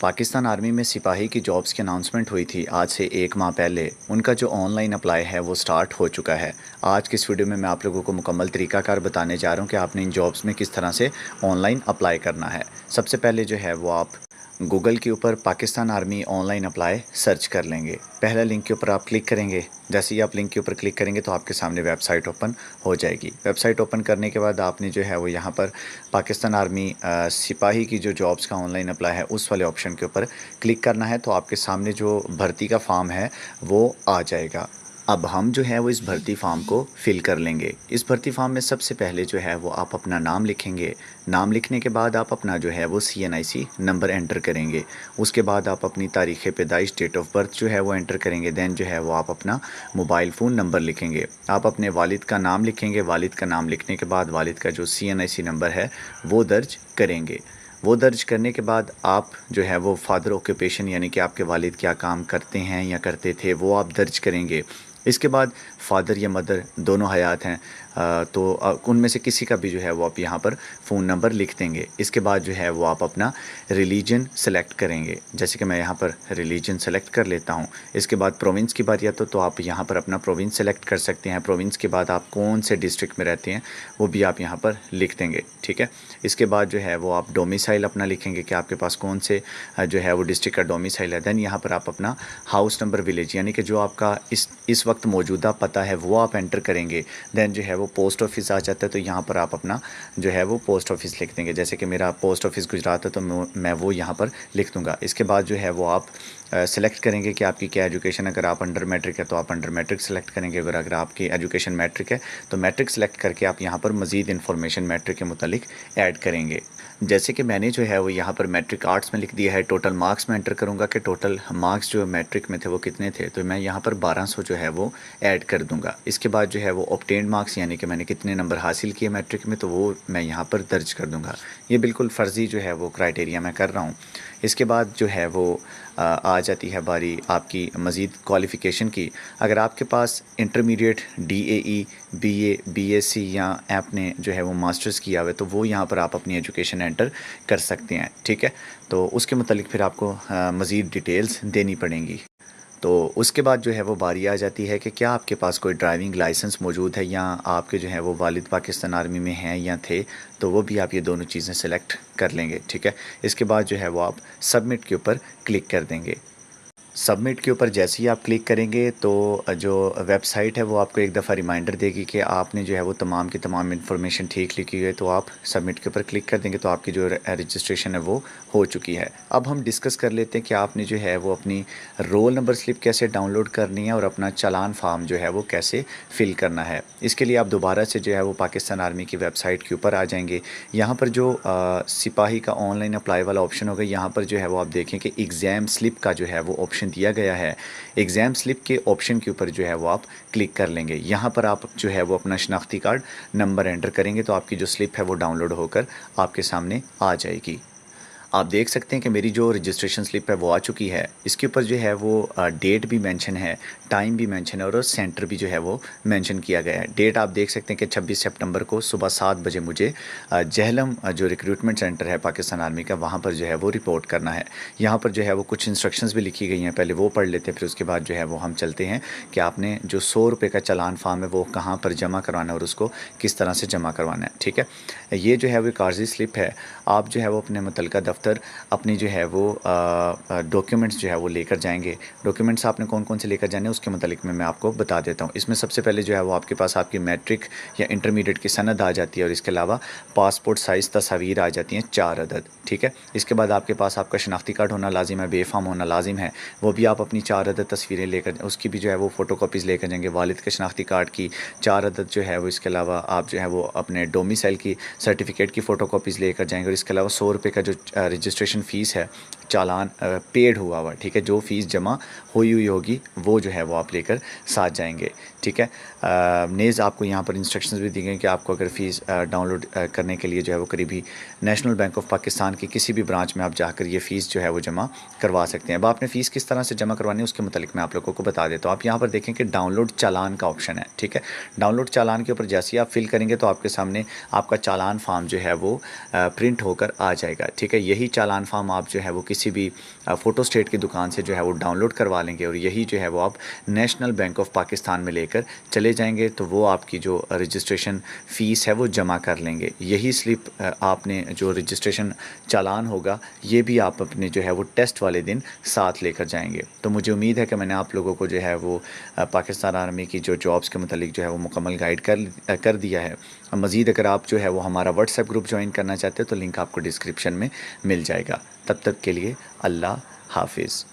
Pakistan army में सिपाही की जॉब्स की अनाउंसमेंट हुई थी आज से 1 माह पहले। उनका जो ऑनलाइन अप्लाई है वो स्टार्ट हो चुका है। आज की इस वीडियो में मैं आप लोगों को मुकम्मल तरीकाकार बताने जा रहा हूँ कि आपने इन जॉब्स में किस तरह से ऑनलाइन अप्लाई करना है। सबसे पहले जो है वो आप गूगल के ऊपर Pakistan army online apply search कर लेंगे। पहला लिंक के ऊपर आप क्लिक करेंगे। जैसे ही आप लिंक के ऊपर क्लिक करेंगे तो आपके सामने वेबसाइट ओपन हो जाएगी। वेबसाइट ओपन करने के बाद आपने जो है वो यहाँ पर पाकिस्तान आर्मी सिपाही की जो जॉब्स का ऑनलाइन अप्लाई है उस वाले ऑप्शन के ऊपर क्लिक करना है। तो आपके सामने जो भर्ती का फॉर्म है वो आ जाएगा। अब हम जो है वो इस भर्ती फॉर्म को फिल कर लेंगे। इस भर्ती फॉर्म में सबसे पहले जो है वो आप अपना नाम लिखेंगे। नाम लिखने के बाद आप अपना जो है वो CNIC नंबर एंटर करेंगे। उसके बाद आप अपनी तारीख़ पैदाइश डेट ऑफ बर्थ जो है वो एंटर करेंगे। देन जो है वो आप अपना मोबाइल फ़ोन नंबर लिखेंगे। आप अपने वालिद का नाम लिखेंगे। वालिद का नाम लिखने के बाद वालिद का जो CNIC नंबर है वो दर्ज करेंगे। वो दर्ज करने के बाद आप जो है वो फादर ऑक्यूपेशन यानी कि आपके वालिद क्या काम करते हैं या करते थे वो आप दर्ज करेंगे। इसके बाद फादर या मदर दोनों हयात हैं तो उनमें से किसी का भी जो है वो आप यहाँ पर फ़ोन नंबर लिख देंगे। इसके बाद जो है वो आप अपना रिलीजन सेलेक्ट करेंगे। जैसे कि मैं यहाँ पर रिलीजन सेलेक्ट कर लेता हूँ। इसके बाद प्रोविंस की बात तो आप यहाँ पर अपना प्रोविंस सेलेक्ट कर सकते हैं। प्रोविंस के बाद आप कौन से डिस्ट्रिक्ट में रहते हैं वो भी आप यहाँ पर लिख देंगे। ठीक है। इसके बाद जो है वो आप डोमिसाइल अपना लिखेंगे कि आपके पास कौन से जो है वो डिस्ट्रिक्ट का डोमिसाइल है। देन यहाँ पर आप अपना हाउस नंबर विलेज यानी कि जो आपका इस वक्त मौजूदा पता है वो आप एंटर करेंगे। देन जो है वो पोस्ट ऑफिस आ जाता है तो यहाँ पर आप अपना जो है वो पोस्ट ऑफिस लिख देंगे। जैसे कि मेरा पोस्ट ऑफिस गुजरात है तो मैं वो यहाँ पर लिख दूँगा। इसके बाद जो है वो आप सेलेक्ट करेंगे कि आपकी क्या एजुकेशन। अगर आप अंडर मैट्रिक है तो आप अंडर मैट्रिक सेलेक्ट करेंगे। अगर आपकी एजुकेशन मैट्रिक है तो मैट्रिक सेलेक्ट करके आप यहाँ पर मज़ीद इन्फॉर्मेशन मैट्रिक के मुतालिक ऐड करेंगे। जैसे कि मैंने जो है वो यहाँ पर मैट्रिक आर्ट्स में लिख दिया है। टोटल मार्क्स में एंटर करूँगा कि टोटल मार्क्स जो मैट्रिक में थे वो कितने थे, तो मैं यहाँ पर 1200 जो है वो ऐड कर दूँगा। इसके बाद जो है वो ऑब्टेन्ड मार्क्स यानी कि मैंने कितने नंबर हासिल किए मैट्रिक में तो वो मैं यहाँ पर दर्ज कर दूँगा। ये बिल्कुल फ़र्ज़ी जो है वो क्राइटेरिया मैं कर रहा हूँ। इसके बाद जो है वो आ जाती है बारी आपकी मज़ीद क्वालिफ़िकेशन की। अगर आपके पास इंटरमीडिएट DAE BA BSc या आपने जो है वो मास्टर्स किया हुआ है तो वो यहाँ पर आप अपनी एजुकेशन एंटर कर सकते हैं। ठीक है। तो उसके मुतालिक फिर आपको मज़ीद डिटेल्स देनी पड़ेंगी। तो उसके बाद जो है वो बारी आ जाती है कि क्या आपके पास कोई ड्राइविंग लाइसेंस मौजूद है या आपके जो है वो वालिद पाकिस्तान आर्मी में हैं या थे, तो वो भी आप ये दोनों चीज़ें सेलेक्ट कर लेंगे। ठीक है। इसके बाद जो है वो आप सबमिट के ऊपर क्लिक कर देंगे। सबमिट के ऊपर जैसे ही आप क्लिक करेंगे तो जो वेबसाइट है वो आपको एक दफ़ा रिमाइंडर देगी कि आपने जो है वो तमाम की तमाम इन्फॉर्मेशन ठीक लिखी है। तो आप सबमिट के ऊपर क्लिक कर देंगे तो आपकी जो रजिस्ट्रेशन है वो हो चुकी है। अब हम डिस्कस कर लेते हैं कि आपने जो है वो अपनी रोल नंबर स्लिप कैसे डाउनलोड करनी है और अपना चालान फार्म जो है वो कैसे फ़िल करना है। इसके लिए आप दोबारा से जो है वो पाकिस्तान आर्मी की वेबसाइट के ऊपर आ जाएंगे। यहाँ पर जो सिपाही का ऑनलाइन अप्लाई वाला ऑप्शन होगा यहाँ पर जो है वो आप देखें कि एग्ज़ाम स्लिप का जो है वो ऑप्शन दिया गया है। एग्ज़ाम स्लिप के ऑप्शन के ऊपर जो है वो आप क्लिक कर लेंगे। यहाँ पर आप जो है वो अपना शनाख्ती कार्ड नंबर एंटर करेंगे तो आपकी जो स्लिप है वो डाउनलोड होकर आपके सामने आ जाएगी। आप देख सकते हैं कि मेरी जो रजिस्ट्रेशन स्लिप है वो आ चुकी है। इसके ऊपर जो है वो डेट भी मेंशन है, टाइम भी मेंशन है और सेंटर भी जो है वो मेंशन किया गया है। डेट आप देख सकते हैं कि 26 सितंबर को सुबह 7 बजे मुझे जहलम जो रिक्रूटमेंट सेंटर है पाकिस्तान आर्मी का वहाँ पर जो है वो रिपोर्ट करना है। यहाँ पर जो है वो कुछ इंस्ट्रक्शंस भी लिखी गई हैं, पहले वो पढ़ लेते हैं फिर उसके बाद जो है वो हम चलते हैं कि आपने जो 100 रुपये का चालान फार्म है वो कहाँ पर जमा करवाना है और उसको किस तरह से जमा करवाना है। ठीक है। ये जो है वो कागज़ी स्लिप है। आप जो है वो अपने मुतल्लिका दफ्तर अपनी जो है वो डॉक्यूमेंट्स जो है वो लेकर जाएंगे। डॉक्यूमेंट्स आपने कौन कौन से लेकर जाने उसके मुतालिक मैं आपको बता देता हूँ। इसमें सबसे पहले जो है वो आपके पास आपकी मैट्रिक या इंटरमीडिएट की सनद आ जाती है और इसके अलावा पासपोर्ट साइज़ तस्वीर आ जाती हैं 4 अदद। ठीक है। इसके बाद आपके पास आपका शनाख्ती कार्ड होना लाजिम है, बेफाम होना लाजिम है। वो भी आप अपनी 4 अदद तस्वीरें लेकर उसकी भी जो है वो फ़ोटो कॉपीज़ लेकर जाएंगे। वालिद के शनाख्ती कार्ड की 4 अदद जो है वो, इसके अलावा आप जो है वो अपने डोमिसाइल की सर्टिफिकेट की फ़ोटो कॉपीज़ लेकर जाएंगे और इसके अलावा 100 रुपये का जो रजिस्ट्रेशन फ़ीस है चालान पेड हुआ। ठीक है। जो फ़ीस जमा हुई होगी वो जो है वो आप लेकर साथ जाएंगे। ठीक है। नेज़ आपको यहाँ पर इंस्ट्रक्शंस भी दी गई कि आपको अगर फ़ीस डाउनलोड करने के लिए जो है वो करीबी नेशनल बैंक ऑफ पाकिस्तान की किसी भी ब्रांच में आप जाकर ये फ़ीस जो है वो जमा करवा सकते हैं। अब आपने फ़ीस किस तरह से जमा करवानी है उसके मुतालिक मैं आप लोगों को बता देता हूँ। आप यहाँ पर देखें कि डाउनलोड चालान का ऑप्शन है। ठीक है। डाउनलोड चालान के ऊपर जैसे ही आप फिल करेंगे तो आपके सामने आपका चालान फार्म जो है वो प्रिंट होकर आ जाएगा। ठीक है। यही चालान फार्म आप जो है वो किसी किसी भी फ़ोटो स्टेट की दुकान से जो है वो डाउनलोड करवा लेंगे और यही जो है वो आप नेशनल बैंक ऑफ पाकिस्तान में लेकर चले जाएंगे तो वो आपकी जो रजिस्ट्रेशन फ़ीस है वो जमा कर लेंगे। यही स्लिप आपने जो रजिस्ट्रेशन चालान होगा ये भी आप अपने जो है वो टेस्ट वाले दिन साथ लेकर जाएंगे। तो मुझे उम्मीद है कि मैंने आप लोगों को जो है वो पाकिस्तान आर्मी की जो जॉब्स के मतलब जो है वो मुकम्मल गाइड कर दिया है। मज़ीद अगर आप जो है वो हमारा व्हाट्सएप ग्रुप ज्वाइन करना चाहते हो तो लिंक आपको डिस्क्रिप्शन में मिल जाएगा। तब तक के लिए अल्लाह हाफिज़।